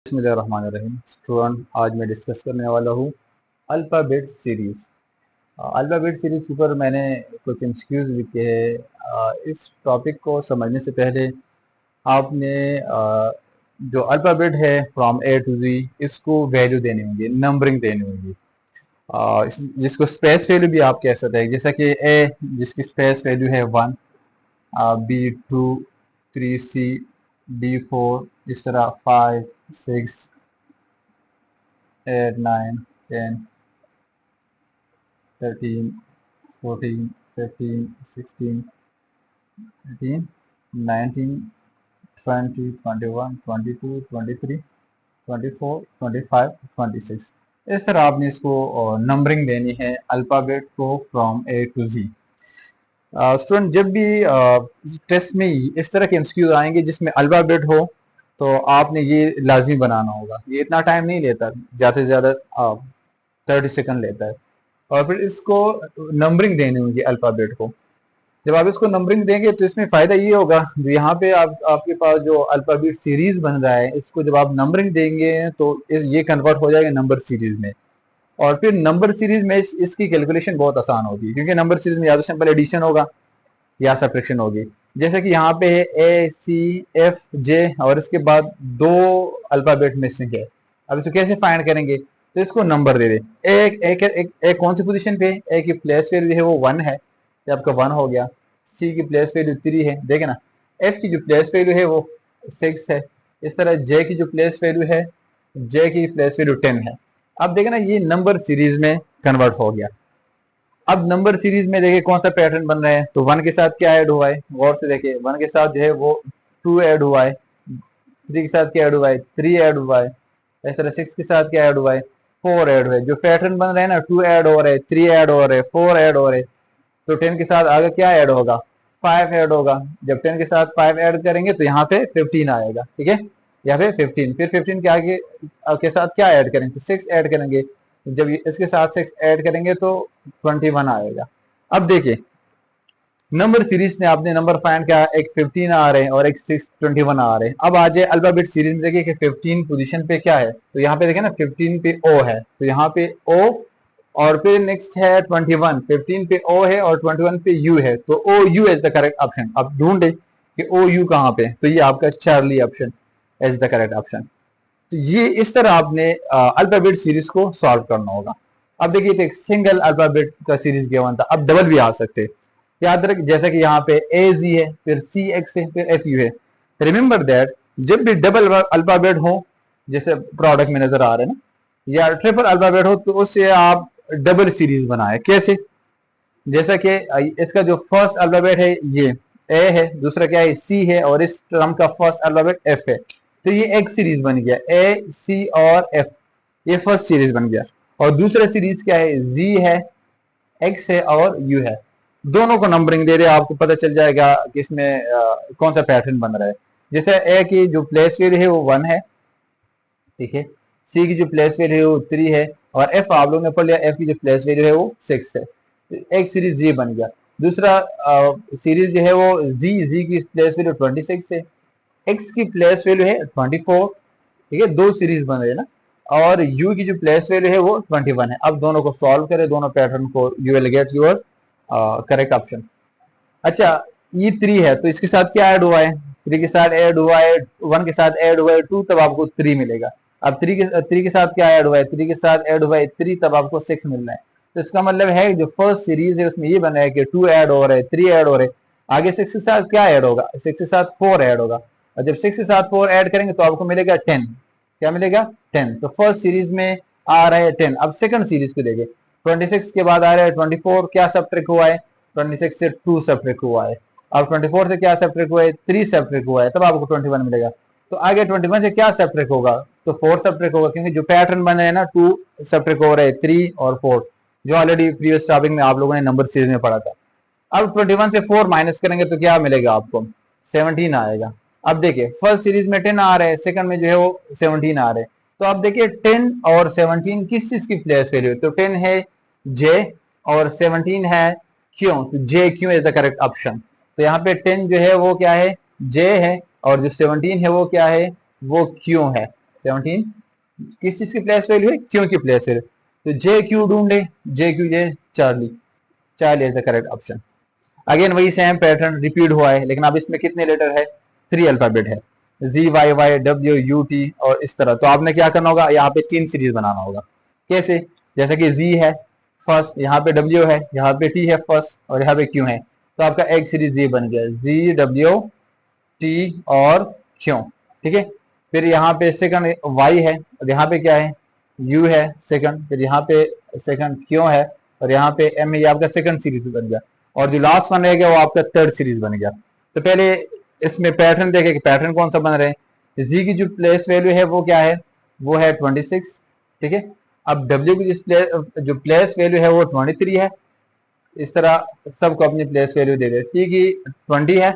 बिस्मिल्लाहिर्रहमानिर्रहीम। स्टूडेंट, आज मैं डिस्कस करने वाला हूँ अल्फ़ाबेट सीरीज़। अल्फ़ाबेट सीरीज़ के ऊपर मैंने कुछ एमसीक्यूज़ लिखे हैं। इस टॉपिक को समझने से पहले आपने जो अल्फ़ाबेट है फ्रॉम ए टू जी, इसको वैल्यू देनी होगी, नंबरिंग देनी होगी। जिसको स्पेस वैल्यू भी आप कह सकते हैं, जैसा कि ए जिसकी स्पेस वैल्यू है 1, बी 2, 3 सी, डी 4, इस तरह 5, 6, 8, 9, 10, 13, 14, 15, 16, 18, 19, 20, 21, 22, 23, 24, 25, 26। इस तरह आपने इसको नंबरिंग देनी है अल्फ़ाबेट को from A to G. Student, जब भी टेस्ट में इस तरह के एमसीक्यू आएंगे जिसमें अल्फ़ाबेट हो, तो आपने ये लाजिमी बनाना होगा। ये इतना टाइम नहीं लेता, ज़्यादा से ज़्यादा 30 सेकंड लेता है। और फिर इसको नंबरिंग देनी होगी अल्फ़ाबेट को। जब आप इसको नंबरिंग देंगे तो इसमें फ़ायदा ये होगा, जो यहाँ पे आपके पास जो अल्फ़ाबेट सीरीज़ बन रहा है, इसको जब आप नंबरिंग देंगे तो ये कन्वर्ट हो जाएगा नंबर सीरीज़ में। और फिर नंबर सीरीज़ में इसकी कैलकुलेशन बहुत आसान होगी, क्योंकि नंबर सीरीज़ में या तो सिंपल एडिशन होगा या सब्ट्रैक्शन होगी। जैसे कि यहाँ पे है ए सी एफ जे और इसके बाद 2 अल्फ़ाबेट मिसिंग है। अब इसको कैसे फाइंड करेंगे? तो इसको नंबर दे दे। एक कौन सी पोजीशन पे? ए की प्लेस वैल्यू है वो 1 है, ये आपका 1 हो गया। सी की प्लेस वैल्यू 3 है, देखे ना। एफ की जो प्लेस वैल्यू है वो 6 है। इस तरह जे की जो प्लेस वैल्यू है, जे की प्लेस वैल्यू 10 है। अब देखे ना, ये नंबर सीरीज में कन्वर्ट हो गया। अब नंबर सीरीज में देखिए कौन सा पैटर्न बन रहा है। तो 1 के साथ क्या ऐड हुआ है, गौर से देखिए। 1 के साथ जो है वो 2 ऐड हुआ है। 3 के साथ क्या ऐड हुआ है, 3 ऐड हुआ है। इस तरह 6 के साथ क्या ऐड हुआ है, 4 ऐड हुआ है। जो पैटर्न बन रहा है ना, 2 ऐड हो रहा है, 3 ऐड हो रहे हैं, 4 ऐड हो रहे हैं। तो 10 के साथ आगे क्या ऐड होगा, 5 ऐड होगा। जब 10 के साथ 5 ऐड करेंगे तो यहाँ पे 15 आएगा, ठीक है। यहाँ पे 15, फिर 15 के आगे के साथ क्या ऐड करेंगे, तो 6 ऐड करेंगे। जब इसके साथ 6 ऐड करेंगे तो 21 आएगा। अब देखिए, नंबर सीरीज में आपने नंबर फाइंड किया, एक 15 आ रहे हैं और एक 621 आ रहे हैं। अब आ जाए अल्फाबेट सीरीज में, देखिए कि 15 पोजीशन पे क्या है। तो यहाँ पे देखिए ना, 15 पे ओ है, तो यहाँ पे ओ। और फिर नेक्स्ट है 21, 15 पे ओ है और 21 पे यू है, तो O U is the correct option. अब ढूंढे कि ओ यू कहाँ पे, तो ये आपका Charlie option is the correct option. तो ये इस तरह आपने अल्फाबेट सीरीज को सॉल्व करना होगा। अब देखिए, तो एक सिंगल अल्फाबेट का सीरीज गिवन था, अब डबल भी आ सकते हैं। याद रख, जैसे कि यहाँ पे ए जी है, फिर सी एक्स है, फिर एफ यू है। रिमेंबर दैट जब भी डबल अल्फाबेट हो, जैसे प्रोडक्ट में नजर आ रहे हैं ना, या ट्रिपल अल्फाबेट हो, तो उससे आप डबल सीरीज बनाए। कैसे? जैसा कि इसका जो फर्स्ट अल्फाबेट है ये ए है, दूसरा क्या है, सी है, और इस टर्म का फर्स्ट अल्फाबेट एफ है। तो ये एक सीरीज बन गया, ए सी और एफ, ये फर्स्ट सीरीज बन गया। और दूसरा सीरीज क्या है, जी है, एक्स है और यू है। दोनों को नंबरिंग दे दे, आपको पता चल जाएगा कि इसमें कौन सा पैटर्न बन रहा है। जैसे ए की जो प्लेस वैल्यू है वो 1 है, ठीक है। सी की जो प्लेस वैल्यू है वो 3 है, और एफ आप लोगों ने पढ़ लिया, एफ की जो प्लेस वैल्यू है वो 6 है। तो एक सीरीज ये बन गया। दूसरा सीरीज जो है वो जी की प्लेस वैल्यू 26 है, एक्स की प्लेस वैल्यू है 24, ठीक है। दो सीरीज बन रहे हैं ना। और यू की जो प्लेस वैल्यू है वो 21 है। अब दोनों को सॉल्व करें, दोनों पैटर्न को, you will get your correct option. अच्छा, ये 3 है, तो इसके साथ क्या ऐड हुआ है, 3 के साथ ऐड हुआ है, 1 के साथ ऐड हुआ है 2, तब आपको 3 मिलेगा। अब 3 के साथ क्या ऐड हुआ है, 3 के साथ ऐड हुआ है 3, तब आपको 6 मिल रहा है। तो इसका मतलब है जो फर्स्ट सीरीज है उसमें ये बना है कि 2 ऐड हो रहे हैं, 3 ऐड हो रहे हैं। आगे 6 के साथ क्या ऐड होगा, 6 के साथ 4 ऐड होगा। और जब 6 के साथ 4 ऐड करेंगे तो आपको मिलेगा 10। क्या मिलेगा, 10। तो फर्स्ट सीरीज में आ रहा है 10। अब सेकंड सीरीज को देखें, 26 के बाद आ रहा है 24, क्या सब्ट्रैक्ट हुआ है, 26 से 2 सब्ट्रैक्ट हुआ है। अब 24 से क्या सब्ट्रैक्ट हुआ है, 3 सब्ट्रैक्ट हुआ है, तब आपको 21 मिलेगा। तो आगे 21 से क्या सब्ट्रैक्ट होगा, तो 4 सब्ट्रैक्ट होगा, क्योंकि जो पैटर्न बने हैं ना, 2 सब्ट्रैक्ट हो रहे हैं 3 और 4, जो ऑलरेडी प्रीवियस टॉपिक में आप लोगों ने नंबर सीरीज में पढ़ा था। अब 21 से 4 माइनस करेंगे तो क्या मिलेगा आपको, 17 आएगा। अब देखिए, फर्स्ट सीरीज में 10 आ रहे हैं, सेकंड में जो है वो 17 आ रहे हैं। तो अब देखिए 10 और 17 किस चीज की प्लेस वैल्यू है, तो 10 है जे और 17 है क्यों, तो जे क्यों इज द करेक्ट ऑप्शन। तो यहाँ पे 10 जो है वो क्या है, जे है, और जो 17 है वो क्या है, वो क्यों है। 17 किस चीज की प्लेस वैल्यू है, क्यू की प्लेस वैल्यू, तो जे क्यू ढूंढे, J Q J Charlie, Charlie is the correct option. Again वही सेम पैटर्न रिपीट हुआ है, लेकिन अब इसमें कितने लेटर है, 3 अल्फाबेट है, G Y Y W U T और इस तरह। तो आपने क्या करना होगा, यहाँ पे 3 सीरीज बनाना होगा। कैसे, जैसे कि जी है फर्स्ट, यहाँ पे डब्ल्यू है, यहाँ पे टी है फर्स्ट और यहाँ पे क्यू है, तो आपका एक सीरीज ये बन गया, जी डब्ल्यू टी और क्यू, ठीक है। फिर यहाँ पे सेकंड वाई है और यहाँ पे क्या है, यू है सेकंड, फिर यहाँ पे सेकंड क्यू है और यहाँ पे एम है, ये आपका सेकंड सीरीज बन गया। और जो लास्ट वन रह गया वो आपका थर्ड सीरीज बन गया। तो पहले इसमें पैटर्न देखे कि पैटर्न कौन सा बन रहे हैं। जी की जो प्लेस वैल्यू है वो क्या है, वो है 26, ठीक है। अब डब्ल्यू की जो प्लेस वैल्यू है वो 23 है। इस तरह सबको अपनी प्लेस वैल्यू दे दे। टी की 20 है,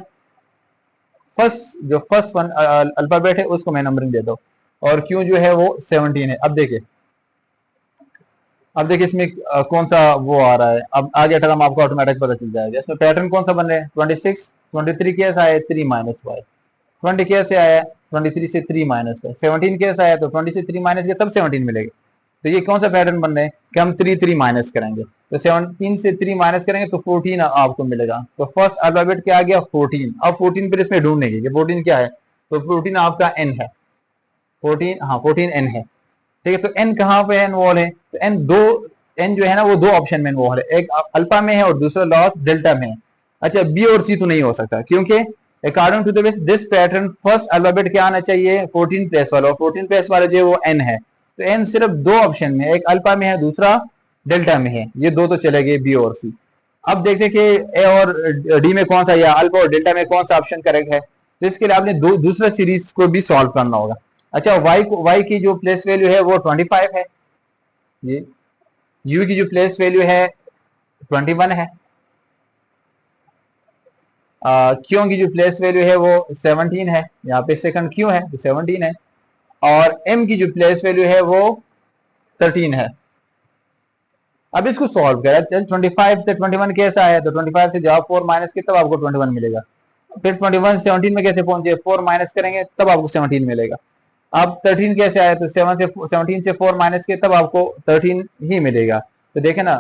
जो फर्स्ट वन अल्फाबेट है उसको मैं नंबरिंग देता हूँ, और क्यू जो है वो 17 है। अब देखिए इसमें कौन सा वो आ रहा है, अब आगे टर्म आपको ऑटोमेटिक पता चल जाएगा। इसमें पैटर्न कौन सा बन रहा है, 26, 23 कैसे आया, 3 माइनस वाई, 20 कैसे आया, 23 से 3 माइनस वाई, 17 कैसे आया, तो 20 से 3 माइनस के तब 17 मिलेगा। तो ये कौन सा पैटर्न बन रहे हैं कि हम 3 माइनस करेंगे, तो 17 से 3 माइनस करेंगे तो 14 आपको मिलेगा। तो फर्स्ट अल्फाबेट क्या आ गया, 14। अब 14 फिर इसमें ढूंढने की 14 क्या है, तो 14 आपका एन है, 14, हाँ 14 एन है, ठीक है। तो एन कहाँ पे इन्वॉल्व है, तो एन जो है ना वो 2 ऑप्शन में इन्वॉल्व है, एक अल्फा में है और दूसरा लॉस डेल्टा में है। अच्छा, बी और सी तो नहीं हो सकता, क्योंकि according to this pattern first alphabet क्या आना चाहिए, 14 प्लेस वाला, और 14 प्लेस वाला जो है वो एन है। तो एन सिर्फ 2 ऑप्शन में, एक अल्फा में है दूसरा डेल्टा में है, ये 2 तो चले गए, बी और सी। अब देखते हैं कि ए और डी में कौन सा, या अल्फा और डेल्टा में कौन सा ऑप्शन करेक्ट है। तो इसके लिए आपने दूसरा सीरीज को भी सॉल्व करना होगा। अच्छा, y की जो प्लेस वैल्यू है वो 25 है, ये u की जो प्लेस वैल्यू है 21 है, क्यों की जो प्लेस वैल्यू है वो 17 है, यहाँ पे सेकंड क्यों है तो 17 है, और m की जो प्लेस वैल्यू है वो 13 है। अब इसको सॉल्व करें, चल 25 से 21 कैसा आया, तो 25 से जब 4 माइनस के तब आपको 21 मिलेगा। फिर 21 17 में कैसे पहुंचे, 4 माइनस करेंगे तब आपको 17 मिलेगा। अब 13 कैसे आया, तो 17 से 4 माइनस के तब आपको 13 ही मिलेगा। तो देखे ना,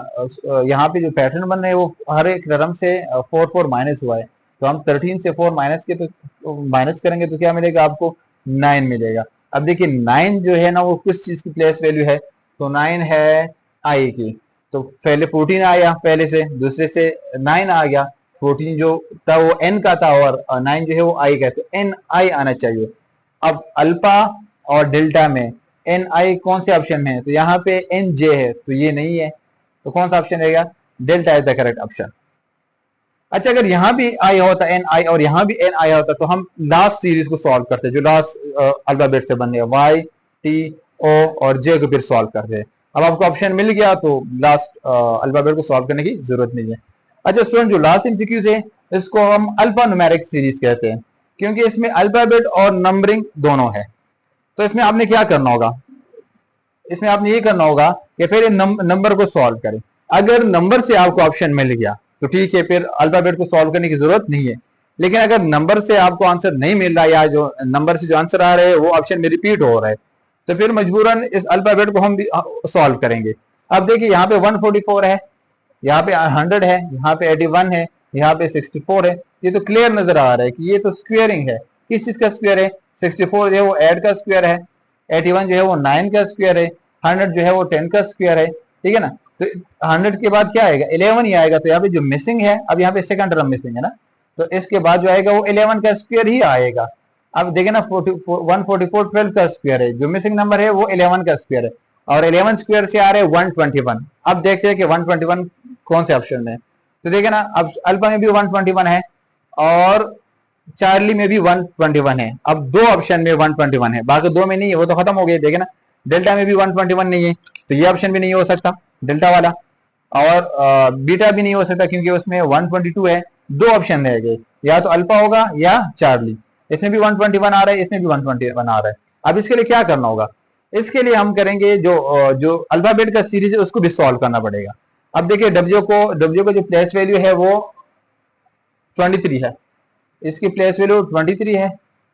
यहाँ पे जो पैटर्न बन रहे हैं वो हर एक टर्म से 4 माइनस हुआ है। तो हम 13 से 4 माइनस के तो माइनस करेंगे तो क्या मिलेगा आपको, 9 मिलेगा। अब देखिए 9 जो है ना वो किस चीज की प्लेस वैल्यू है, तो 9 है आई की। तो पहले 14 आया, पहले से दूसरे से 9 आ गया, 14 जो था वो एन का था और 9 जो है वो आई का है, तो एन आई आना चाहिए। अब अल्फा और डेल्टा में एन आई कौन से ऑप्शन में है, तो यहाँ पे एन जे है, तो ये नहीं है, तो कौन सा ऑप्शन रहेगा, delta is the correct option. अच्छा, अगर यहाँ भी आई होता एन आई और यहाँ भी एन आई होता, तो हम लास्ट सीरीज को सॉल्व करते, जो लास्ट अल्फाबेट से बन गया, वाई टी ओ और जे को फिर सॉल्व करते। अब आपको ऑप्शन मिल गया तो लास्ट अल्फाबेट को सॉल्व करने की जरूरत नहीं है। अच्छा स्टूडेंट, जो लास्ट एमसीक्यूज है इसको हम अल्फा न्यूमेरिक सीरीज कहते हैं, क्योंकि इसमें अल्फाबेट और नंबरिंग दोनों है। तो इसमें आपने क्या करना होगा, इसमें आपने ये करना होगा कि पहले नंबर को सॉल्व करें। अगर नंबर से आपको ऑप्शन मिल गया तो ठीक है, फिर अल्फाबेट को सॉल्व करने की जरूरत नहीं है। लेकिन अगर नंबर से आपको आंसर नहीं मिल रहा, या जो नंबर से जो आंसर आ रहे हैं वो ऑप्शन में रिपीट हो रहा है, तो फिर मजबूरन इस अल्फाबेट को हम भी सॉल्व करेंगे। अब देखिए यहाँ पे 144 है, यहाँ पे 100 है, यहाँ पे 81 है, यहाँ पे 64 है। ये तो क्लियर नजर आ रहा है कि ये तो स्क्वेयरिंग है। किस चीज का स्क्वेयर है, 64 जो है वो 8 का स्क्वेयर है, 81 जो है वो 9 का स्क्वेयर है, 100 जो है वो 10 का स्क्वेयर है, ठीक है ना। तो 100 के बाद क्या आएगा, 11 ही आएगा। तो यहाँ पे जो मिसिंग है, अब यहाँ पे सेकंड टर्म मिसिंग है ना, तो इसके बाद जो आएगा वो 11 का स्क्वेयर ही आएगा। अब देखे ना 144 12 का स्क्वेयर है, जो मिसिंग नंबर है वो 11 का स्क्वेयर है, और 11 स्क्वेयर से आ रहे हैं 121। अब देखते हैं कि 121 कौन से ऑप्शन में, तो देखे ना अब अल्फा में भी 121 है और चार्ली में भी 121 है। अब 2 ऑप्शन में 121 है, बाकी 2 में नहीं है, वो तो खत्म हो गए। देखे ना डेल्टा में भी 121 नहीं है, तो ये ऑप्शन भी नहीं हो सकता डेल्टा वाला, और बीटा भी नहीं हो सकता क्योंकि उसमें 122 है। 2 ऑप्शन रह गए, या तो अल्फा होगा या चार्ली। इसमें भी 121 आ रहा है, इसमें भी 121 आ रहा है। अब इसके लिए क्या करना होगा, इसके लिए हम करेंगे जो अल्फाबेट का सीरीज है उसको भी सॉल्व करना पड़ेगा। अब देखिए डब्ल्यू का जो प्लेस वैल्यू है वो 23 है, इसकी प्लेस वैल्यू 23 है,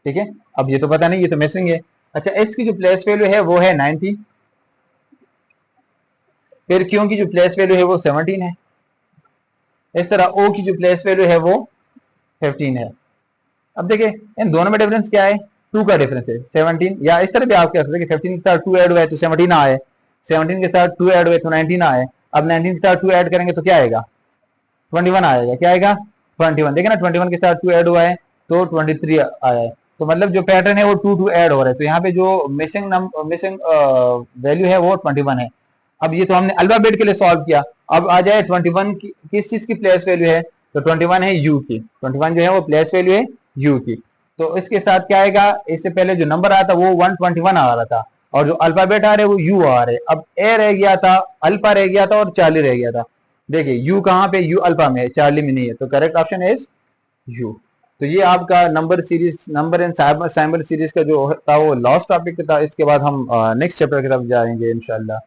ठीक है। अब ये तो पता नहीं, ये तो मिसिंग है। अच्छा, एस की जो प्लेस वैल्यू है वो है 90, फिर क्यू की जो प्लेस वैल्यू है वो 17 है, इस तरह ओ की जो प्लेस वैल्यू है वो 15 है। अब देखिए इन दोनों में डिफरेंस क्या है, 2 का डिफरेंस है 17, या इस तरह भी आप कह सकते हैं कि 15 के साथ 2 ऐड हुआ है तो 17 आए, 17 के साथ 2 ऐड हुए तो 19 आए। अब 19 के साथ 2 ऐड करेंगे तो क्या आएगा, 21 आएगा। क्या आएगा, 21। देखिए ना 21 के साथ 2 ऐड हुआ है तो 23 आया है। तो मतलब जो पैटर्न है वो 2 ऐड हो रहा है, तो यहाँ पे जो मिसिंग वैल्यू है वो 21 है। अब ये तो हमने अल्फाबेट के लिए सॉल्व किया। अब आ जाए 21 की किस चीज की प्लेस वैल्यू है, तो 21 है यू की, 21 जो है वो प्लेस वैल्यू है यू की। तो इसके साथ क्या आएगा, इससे पहले जो नंबर आया था वो 121 आ रहा था, और जो अल्फाबेट आ रहे वो यू आ रहे। अब ए रह गया था, अल्फा रह गया था और चार्ली रह गया था। देखिए यू कहाँ पे, यू अल्फा में है, चार्ली में नहीं है, तो करेक्ट ऑप्शन इज यू। तो ये आपका number series, number and cyber series का जो था वो लास्ट टॉपिक था। इसके बाद हम नेक्स्ट चैप्टर की तरफ जाएंगे इंशाल्लाह।